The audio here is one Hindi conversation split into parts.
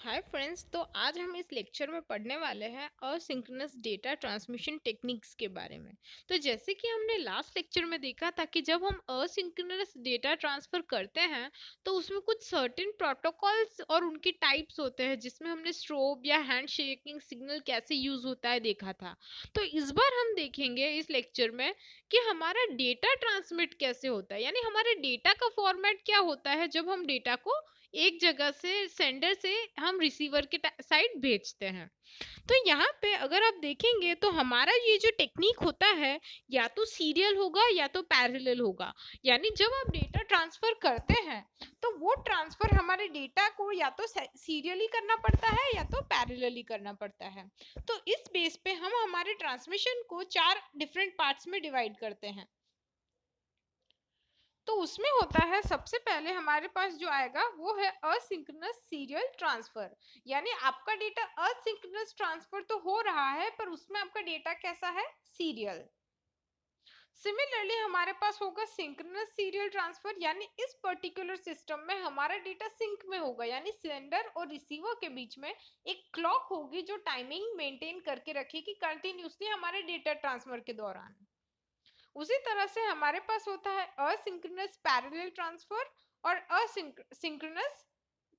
Hi friends. तो आज हम इस लेक्चर में पढ़ने वाले हैं असिंक्रोनस डेटा ट्रांसमिशन टेक्निक्स के बारे में। तो जैसे कि हमने लास्ट लेक्चर में देखा था कि जब हम असिंक्रोनस डेटा ट्रांसफर करते हैं तो उसमें कुछ सर्टेन प्रोटोकॉल्स और उनके टाइप्स होते हैं, जिसमें हमने स्ट्रोब या हैंड शेकिंग सिग्नल कैसे यूज होता है देखा था। तो इस बार हम देखेंगे इस लेक्चर में कि हमारा डेटा ट्रांसमिट कैसे होता है, यानी हमारे डेटा का फॉर्मेट क्या होता है जब हम डेटा को एक जगह से सेंडर से हम रिसीवर के साइड भेजते हैं। तो यहाँ पे अगर आप देखेंगे तो हमारा ये जो टेक्निक होता है या तो सीरियल होगा या तो पैरेलल होगा। यानी जब आप डेटा ट्रांसफर करते हैं तो वो ट्रांसफर हमारे डेटा को या तो सीरियली करना पड़ता है या तो पैरेलली करना पड़ता है। तो इस बेस पे हम हमारे ट्रांसमिशन को 4 डिफरेंट पार्ट्स में डिवाइड करते हैं। तो उसमें होता है, सबसे पहले हमारे पास जो आएगा वो है असिंक्रोनस सीरियल ट्रांसफर। यानी आपका डेटा असिंक्रोनस ट्रांसफर तो हो रहा है पर उसमें आपका डेटा कैसा है, सीरियल। सिमिलरली हमारे पास होगा सिंक्रोनस सीरियल ट्रांसफर, यानी इस पर्टिकुलर सिस्टम में हमारा डेटा सिंक में होगा, यानी सेंडर और रिसीवर के बीच में एक क्लॉक होगी जो टाइमिंग मेंटेन करके रखेगी कंटिन्यूसली हमारे डेटा ट्रांसफर के दौरान। उसी तरह से हमारे पास होता है असिंक्रोनस पैरेलल ट्रांसफर और असिंक्रोनस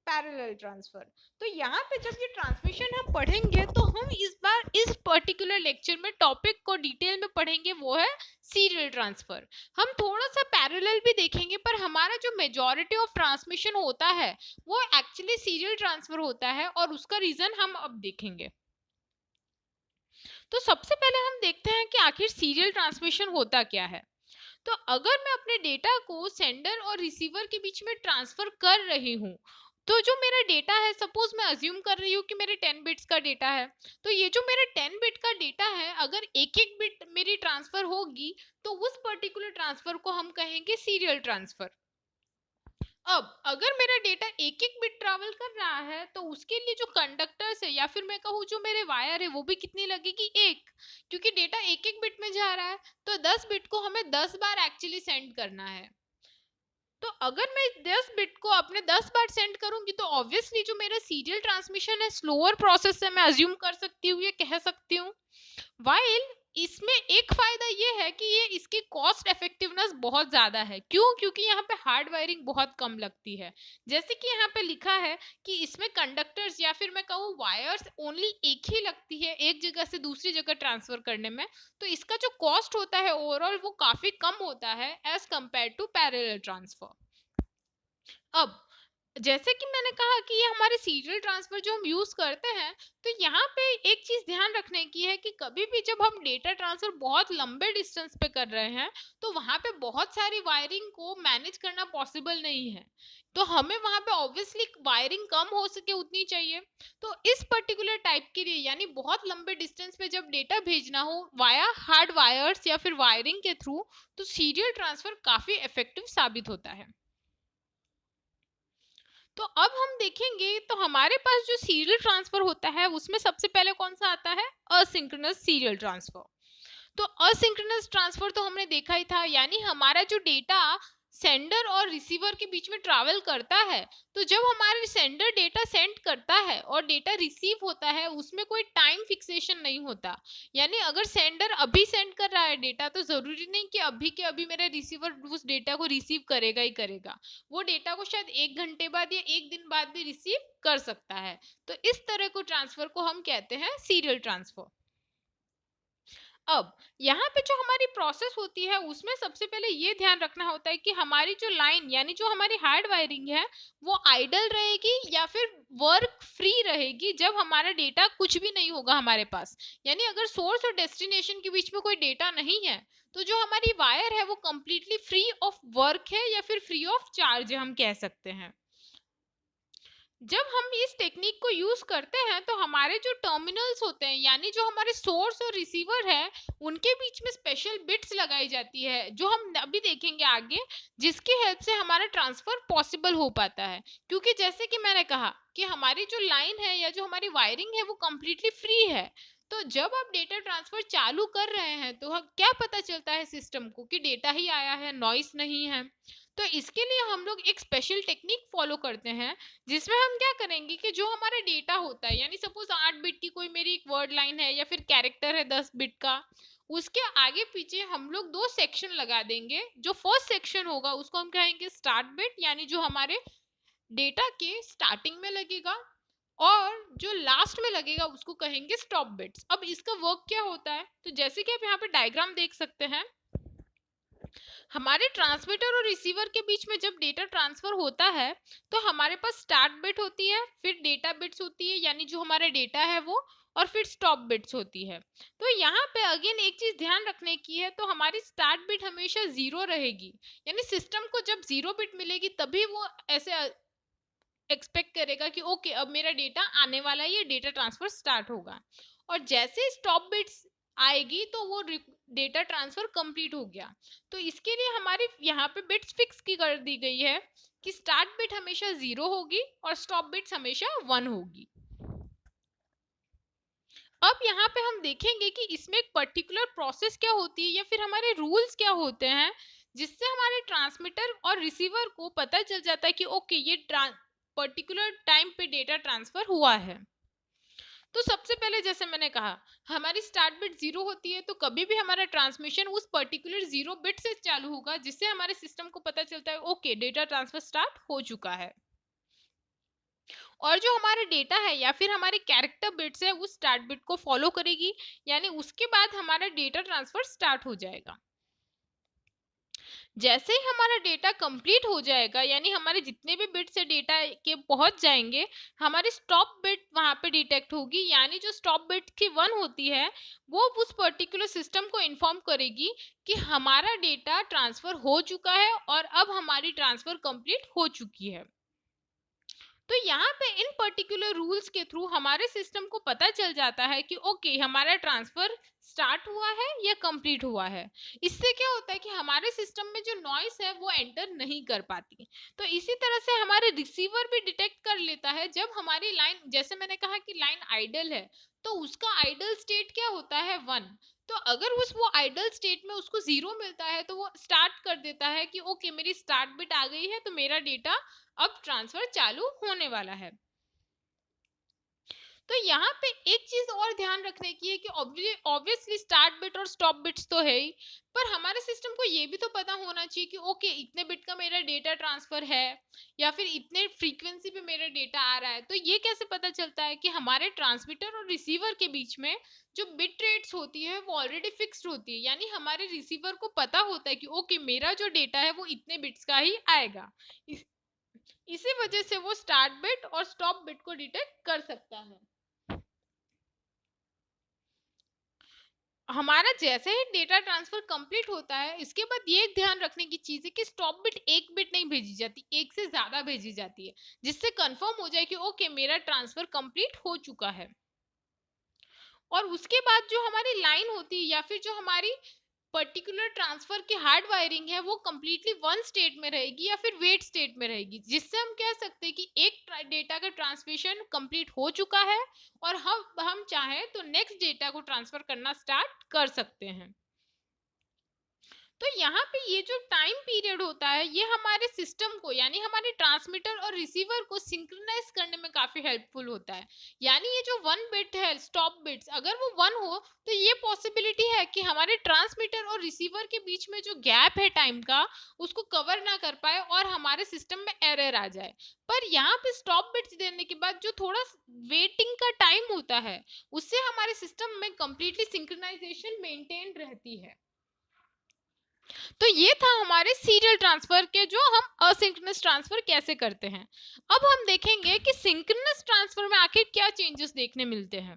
पैरेलल ट्रांसफर। तो यहाँ पे जब ये ट्रांसमिशन हम पढ़ेंगे तो हम इस बार इस पर्टिकुलर लेक्चर में टॉपिक को डिटेल में पढ़ेंगे, वो है सीरियल ट्रांसफर। हम थोड़ा सा पैरेलल भी देखेंगे पर हमारा जो मेजॉरिटी ऑफ ट्रांसमिशन होता है वो एक्चुअली सीरियल ट्रांसफर होता है, और उसका रीजन हम अब देखेंगे। तो सबसे पहले हम देखते हैं कि आखिर सीरियल ट्रांसमिशन होता क्या है। तो अगर मैं अपने डेटा को सेंडर और रिसीवर के बीच में ट्रांसफर कर रही हूँ, तो जो मेरा डेटा है, सपोज मैं अज्यूम कर रही हूँ कि मेरे 10 बिट्स का डेटा है। तो ये जो मेरे 10 बिट का डेटा है, अगर एक एक बिट मेरी ट्रांसफर होगी तो उस पर्टिकुलर ट्रांसफर को हम कहेंगे सीरियल ट्रांसफर। अब अगर मेरा डेटा एक एक बिट ट्रैवल कर रहा है तो उसके लिए जो कंडक्टर्स है या फिर मैं कहूँ जो मेरे वायर है वो भी कितनी लगेगी, एक। क्योंकि डेटा एक एक बिट में जा रहा है तो 10 बिट को हमें 10 बार एक्चुअली सेंड करना है। तो अगर मैं 10 बिट को अपने 10 बार सेंड करूंगी तो ऑब्वियसली जो मेरा सीरियल ट्रांसमिशन है स्लोअर प्रोसेस है, मैं अज्यूम कर सकती हूँ, ये कह सकती हूँ। वाइल इसमें एक फायदा ये है कि ये इसकी कॉस्ट इफेक्टिवनेस बहुत ज्यादा है। क्यों? क्योंकि यहाँ पे हार्ड वायरिंग बहुत कम लगती है। जैसे कि यहाँ पे लिखा है कि इसमें कंडक्टर्स या फिर मैं कहूँ वायर्स ओनली एक ही लगती है एक जगह से दूसरी जगह ट्रांसफर करने में। तो इसका जो कॉस्ट होता है ओवरऑल वो काफी कम होता है as compare to parallel transfer. अब जैसे कि मैंने कहा कि ये हमारे सीरियल ट्रांसफर जो हम यूज करते हैं, तो यहाँ पे एक चीज ध्यान रखने की है कि कभी भी जब हम डेटा ट्रांसफर बहुत लंबे डिस्टेंस पे कर रहे हैं तो वहां पे बहुत सारी वायरिंग को मैनेज करना पॉसिबल नहीं है। तो हमें वहां पे ऑब्वियसली वायरिंग कम हो सके उतनी चाहिए। तो इस पर्टिकुलर टाइप के लिए, यानी बहुत लंबे डिस्टेंस पे जब डेटा भेजना हो वाया हार्ड वायर्स या फिर वायरिंग के थ्रू, तो सीरियल ट्रांसफर काफी इफेक्टिव साबित होता है। तो अब हम देखेंगे तो हमारे पास जो सीरियल ट्रांसफर होता है उसमें सबसे पहले कौन सा आता है, असिंक्रोनस सीरियल ट्रांसफर। तो असिंक्रोनस ट्रांसफर तो हमने देखा ही था, यानी हमारा जो डेटा सेंडर और रिसीवर के बीच में ट्रैवल करता है, तो जब हमारे सेंडर डेटा सेंड करता है और डेटा रिसीव होता है उसमें कोई टाइम फिक्सेशन नहीं होता। यानी अगर सेंडर अभी सेंड कर रहा है डेटा तो जरूरी नहीं कि अभी के अभी मेरा रिसीवर उस डेटा को रिसीव करेगा ही करेगा। वो डेटा को शायद 1 घंटे बाद या 1 दिन बाद भी रिसीव कर सकता है। तो इस तरह को ट्रांसफर को हम कहते हैं सीरियल ट्रांसफर। अब यहाँ पे जो हमारी प्रोसेस होती है उसमें सबसे पहले ये ध्यान रखना होता है कि हमारी जो लाइन यानी जो हमारी हार्ड वायरिंग है वो आइडल रहेगी या फिर वर्क फ्री रहेगी जब हमारा डेटा कुछ भी नहीं होगा हमारे पास। यानी अगर सोर्स और डेस्टिनेशन के बीच में कोई डेटा नहीं है तो जो हमारी वायर है वो कंप्लीटली फ्री ऑफ वर्क है या फिर फ्री ऑफ चार्ज हम कह सकते हैं। जब हम इस टेक्निक को यूज करते हैं तो हमारे जो टर्मिनल्स होते हैं, यानी जो हमारे सोर्स और रिसीवर है, उनके बीच में स्पेशल बिट्स लगाई जाती है जो हम अभी देखेंगे आगे, जिसकी हेल्प से हमारा ट्रांसफर पॉसिबल हो पाता है। क्योंकि जैसे कि मैंने कहा कि हमारी जो लाइन है या जो हमारी वायरिंग है वो कंप्लीटली फ्री है। तो जब आप डेटा ट्रांसफर चालू कर रहे हैं तो क्या पता चलता है सिस्टम को कि डेटा ही आया है, नॉइस नहीं है। तो इसके लिए हम लोग एक स्पेशल टेक्निक फॉलो करते हैं, जिसमें हम क्या करेंगे कि जो हमारा डेटा होता है, यानी सपोज 8 बिट की कोई मेरी एक वर्ड लाइन है या फिर कैरेक्टर है 10 बिट का, उसके आगे पीछे हम लोग 2 सेक्शन लगा देंगे। जो फर्स्ट सेक्शन होगा उसको हम कहेंगे स्टार्ट बिट, यानी जो हमारे डेटा के स्टार्टिंग में लगेगा, और जो लास्ट में लगेगा उसको कहेंगे स्टॉप बिट्स। अब इसका वर्क क्या होता है, तो जैसे कि आप यहाँ पे डायग्राम देख सकते हैं, हमारे ट्रांसमीटर और रिसीवर के बीच में जब डेटा ट्रांसफर होता है तो हमारे पास स्टार्ट बिट होती है, फिर डेटा बिट्स होती है यानी जो हमारा डेटा है वो, और फिर स्टॉप बिट्स होती है। तो यहाँ पे अगेन एक चीज ध्यान रखने की है, तो हमारी स्टार्ट बिट हमेशा 0 रहेगी, यानी सिस्टम को जब 0 बिट मिलेगी तभी वो ऐसे एक्सपेक्ट करेगा कि ओके अब मेरा डेटा आने वाला है, ये डेटा ट्रांसफर स्टार्ट होगा। और जैसे स्टॉप बिट्स आएगी तो वो डेटा ट्रांसफर कंप्लीट हो गया। तो इसके लिए हमारी यहाँ पे बिट्स फिक्स की कर दी गई है कि स्टार्ट बिट हमेशा 0 होगी और स्टॉप बिट्स हमेशा 1 होगी। अब यहाँ पे हम देखेंगे कि इसमें एक पर्टिकुलर प्रोसेस क्या होती है या फिर हमारे रूल्स क्या होते हैं, जिससे हमारे ट्रांसमीटर और रिसीवर को पता चल जाता है कि ओके ये पर्टिकुलर टाइम पे डेटा ट्रांसफर हुआ है। तो सबसे पहले जैसे मैंने कहा, हमारी स्टार्ट बिट 0 होती है, तो कभी भी हमारा ट्रांसमिशन उस पर्टिकुलर 0 बिट से चालू होगा, जिससे हमारे सिस्टम को पता चलता है ओके डेटा ट्रांसफर स्टार्ट हो चुका है। और जो हमारा डेटा है या फिर हमारे कैरेक्टर बिट्स है उस स्टार्ट बिट को फॉलो करेगी, यानी उसके बाद हमारा डेटा ट्रांसफर स्टार्ट हो जाएगा। जैसे ही हमारा डेटा कंप्लीट हो जाएगा, यानी हमारे जितने भी बिट्स से डेटा के पहुंच जाएंगे, हमारी स्टॉप बिट वहां पे डिटेक्ट होगी, यानी जो स्टॉप बिट की 1 होती है वो उस पर्टिकुलर सिस्टम को इन्फॉर्म करेगी कि हमारा डेटा ट्रांसफर हो चुका है और अब हमारी ट्रांसफर कंप्लीट हो चुकी है। तो यहाँ पे इन पर्टिकुलर रूल्स के थ्रू हमारे सिस्टम को पता चल जाता है कि ओके हमारा ट्रांसफर स्टार्ट हुआ है या कंप्लीट हुआ है। इससे क्या होता है कि हमारे सिस्टम में जो नॉइस है वो एंटर नहीं कर पाती। तो इसी तरह से हमारे रिसीवर भी डिटेक्ट कर लेता है जब हमारी लाइन, जैसे मैंने कहा कि लाइन आइडल है, तो उसका आइडल स्टेट क्या होता है 1। तो अगर उस वो आइडल स्टेट में उसको 0 मिलता है तो वो स्टार्ट कर देता है कि ओके मेरी स्टार्ट बिट आ गई है, तो मेरा डेटा अब ट्रांसफर चालू होने वाला है। तो यहाँ पे एक चीज और ध्यान रखने की है कि ऑब्वियसली स्टार्ट बिट और स्टॉप बिट्स तो है ही, पर हमारे सिस्टम को ये भी तो पता होना चाहिए कि ओके इतने बिट का मेरा डेटा ट्रांसफर है या फिर इतने फ्रीक्वेंसी पे मेरा डेटा आ रहा है। तो ये कैसे पता चलता है कि हमारे ट्रांसमीटर और रिसीवर के बीच में जो बिट रेट्स होती है वो ऑलरेडी फिक्स्ड होती है, यानी हमारे रिसीवर को पता होता है कि ओके मेरा जो डेटा है वो इतने बिट्स का ही आएगा। इसी वजह से वो स्टार्ट बिट और स्टॉप बिट को डिटेक्ट कर सकता है। हमारा जैसे ही डेटा ट्रांसफर कंप्लीट होता है, इसके बाद ये ध्यान रखने की चीज है कि स्टॉप बिट एक बिट नहीं भेजी जाती, एक से ज्यादा भेजी जाती है, जिससे कंफर्म हो जाए कि ओके मेरा ट्रांसफर कंप्लीट हो चुका है। और उसके बाद जो हमारी लाइन होती है या फिर जो हमारी पर्टिकुलर ट्रांसफर की हार्ड वायरिंग है वो कंप्लीटली 1 स्टेट में रहेगी या फिर वेट स्टेट में रहेगी, जिससे हम कह सकते हैं कि एक डेटा का ट्रांसमिशन कंप्लीट हो चुका है और हम चाहें तो नेक्स्ट डेटा को ट्रांसफर करना स्टार्ट कर सकते हैं। तो यहाँ पे ये जो टाइम पीरियड होता है ये हमारे सिस्टम को, यानी हमारे ट्रांसमीटर और रिसीवर को सिंक्रोनाइज करने में काफी हेल्पफुल होता है। यानी ये जो 1 बिट है स्टॉप बिट्स, अगर वो 1 हो तो ये पॉसिबिलिटी है कि हमारे ट्रांसमीटर और रिसीवर के बीच में जो गैप है टाइम का उसको कवर ना कर पाए और हमारे सिस्टम में एरर आ जाए। पर यहाँ पे स्टॉप बिट्स देने के बाद जो थोड़ा वेटिंग का टाइम होता है उससे हमारे सिस्टम में कंप्लीटली सिंक्रोनाइजेशन मेंटेन रहती है। तो ये था हमारे सीरियल ट्रांसफर के, जो हम असिंक्रोनस ट्रांसफर कैसे करते हैं। अब हम देखेंगे कि सिंक्रोनस ट्रांसफर में आखिर क्या चेंजेस देखने मिलते हैं।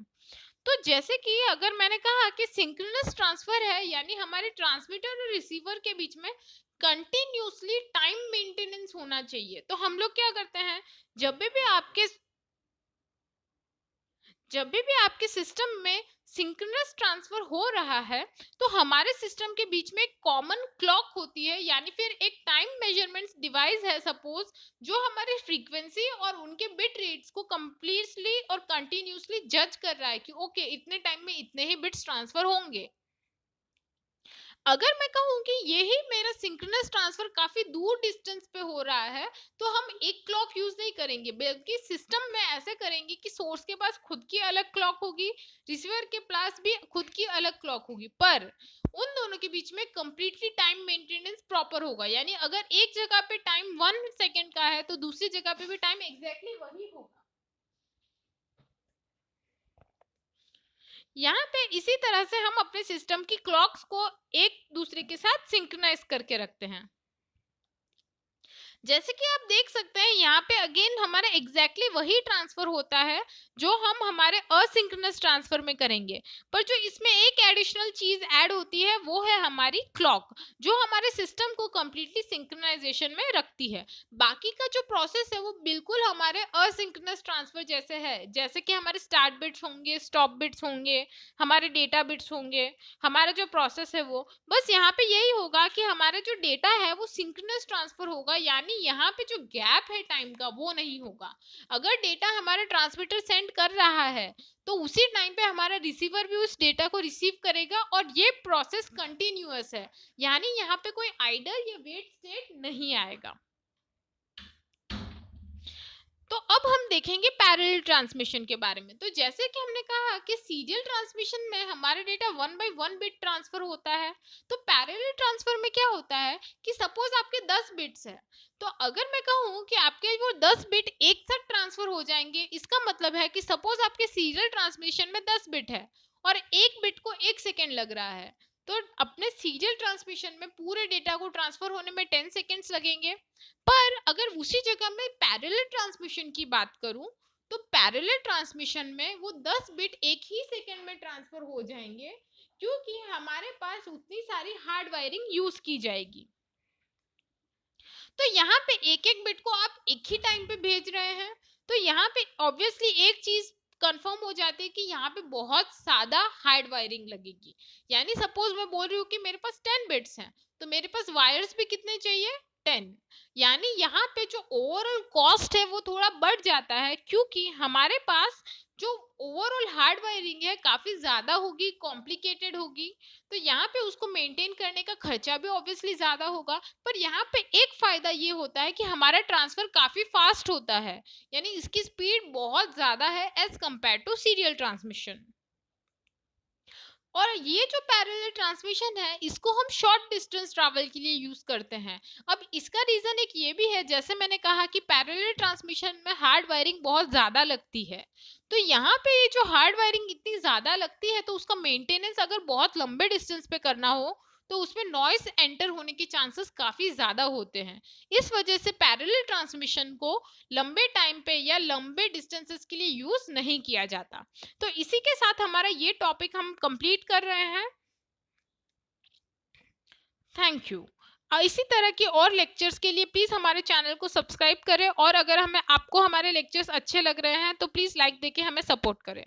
तो जैसे कि अगर मैंने कहा कि सिंक्रोनस ट्रांसफर है, यानी हमारे ट्रांसमीटर और रिसीवर के बीच में कंटिन्यूसली टाइम मेंटेनेंस होना चाहिए। तो हम लोग क्या करते हैं, जब भी आपके सिस्टम में सिंक्रोनस ट्रांसफर हो रहा है तो हमारे सिस्टम के बीच में एक कॉमन क्लॉक होती है, यानी फिर एक टाइम मेजरमेंट डिवाइस है सपोज, जो हमारे फ्रीक्वेंसी और उनके बिट रेट्स को कंप्लीटली और कंटिन्यूसली जज कर रहा है कि ओके इतने टाइम में इतने ही बिट्स ट्रांसफर होंगे। अगर मैं कहूँ कि यही मेरा सिंक्रोनस ट्रांसफर काफी दूर डिस्टेंस पे हो रहा है, तो हम एक क्लॉक यूज नहीं करेंगे, बल्कि सिस्टम में ऐसे करेंगे कि सोर्स के पास खुद की अलग क्लॉक होगी, रिसीवर के पास भी खुद की अलग क्लॉक होगी, पर उन दोनों के बीच में कंप्लीटली टाइम मेंटेनेंस प्रॉपर होगा। यानी अगर एक जगह पे टाइम 1 सेकेंड का है, तो दूसरी जगह पे भी टाइम एग्जैक्टली वही होगा। यहाँ पे इसी तरह से हम अपने सिस्टम की क्लॉक्स को एक दूसरे के साथ सिंक्रोनाइज करके रखते हैं। जैसे कि आप देख सकते हैं यहाँ पे अगेन हमारा एग्जैक्टली वही ट्रांसफर होता है जो हम हमारे असिंक्रोनस ट्रांसफर में करेंगे, पर जो इसमें एक एडिशनल चीज ऐड होती है वो है हमारी क्लॉक, जो हमारे सिस्टम को कंप्लीटली सिंक्रोनाइजेशन में रखती है। बाकी का जो प्रोसेस है वो बिल्कुल हमारे असिंक्रोनस ट्रांसफर जैसे है, जैसे कि हमारे स्टार्ट बिट्स होंगे, स्टॉप बिट्स होंगे, हमारे डेटा बिट्स होंगे, हमारा जो प्रोसेस है वो बस यहाँ पे यही होगा कि हमारा जो डेटा है वो सिंक्रोनस ट्रांसफर होगा, यानी यहाँ पे जो गैप है टाइम का वो नहीं होगा। अगर डेटा हमारा ट्रांसमीटर सेंड कर रहा है तो उसी टाइम पे हमारा रिसीवर भी उस डेटा को रिसीव करेगा, और ये प्रोसेस कंटिन्यूअस है, यानी यहाँ पे कोई आइडल या वेट स्टेट नहीं आएगा। तो अब हम देखेंगे पैरेलल ट्रांसमिशन के बारे में। तो जैसे कि हमने कहा कि सीरियल ट्रांसमिशन में हमारा डेटा 1 by 1 बिट ट्रांसफर होता है, तो पैरेलल ट्रांसफर में क्या होता है कि सपोज आपके 10 बिट्स है, तो अगर मैं कहूँ कि आपके वो 10 बिट एक साथ ट्रांसफर हो जाएंगे, इसका मतलब है कि सपोज आपके सीरियल ट्रांसमिशन में 10 बिट है और एक बिट को 1 सेकेंड लग रहा है, तो अपने सीरियल ट्रांसमिशन में पूरे डेटा को ट्रांसफर होने में 10 सेकेंड्स लगेंगे। पर अगर उसी जगह मैं पैरेलल ट्रांसमिशन की बात करूं, तो पैरेलल ट्रांसमिशन में वो 10 बिट एक ही सेकंड में ट्रांसफर हो जाएंगे, क्योंकि हमारे पास उतनी सारी हार्ड वायरिंग यूज की जाएगी। तो यहाँ पे एक एक बिट को आप एक ही टाइम पे भेज रहे हैं, तो यहाँ पे ऑब्वियसली एक चीज कंफर्म हो जाती है कि यहाँ पे बहुत ज्यादा हार्ड वायरिंग लगेगी। यानी सपोज मैं बोल रही हूँ कि मेरे पास 10 बिट्स हैं, तो मेरे पास वायर्स भी कितने चाहिए, 10। यानी यहाँ पे जो ओवरऑल कॉस्ट है वो थोड़ा बढ़ जाता है, क्योंकि हमारे पास जो ओवरऑल हार्ड वायरिंग है काफी ज्यादा होगी, कॉम्प्लिकेटेड होगी, तो यहाँ पे उसको मेंटेन करने का खर्चा भी ऑब्वियसली ज्यादा होगा। पर यहाँ पे एक फायदा ये होता है कि हमारा ट्रांसफर काफी फास्ट होता है, यानी इसकी स्पीड बहुत ज्यादा है as compare to serial transmission. और ये जो पैरेलल ट्रांसमिशन है इसको हम शॉर्ट डिस्टेंस ट्रैवल के लिए यूज करते हैं। अब इसका रीजन एक ये भी है, जैसे मैंने कहा कि पैरेलल ट्रांसमिशन में हार्ड वायरिंग बहुत ज्यादा लगती है, तो यहाँ पे ये जो हार्ड वायरिंग इतनी ज्यादा लगती है तो उसका मेंटेनेंस अगर बहुत लंबे डिस्टेंस पे करना हो तो उसमें नॉइस एंटर होने के चांसेस काफी ज्यादा होते हैं। इस वजह से पैरेलल ट्रांसमिशन को लंबे टाइम पे या लंबे डिस्टेंसेस के लिए यूज नहीं किया जाता। तो इसी के साथ हमारा ये टॉपिक हम कंप्लीट कर रहे हैं। Thank you. इसी तरह के और लेक्चर्स के लिए प्लीज़ हमारे चैनल को सब्सक्राइब करें, और अगर हमें आपको हमारे लेक्चर्स अच्छे लग रहे हैं तो प्लीज़ लाइक देके हमें सपोर्ट करें।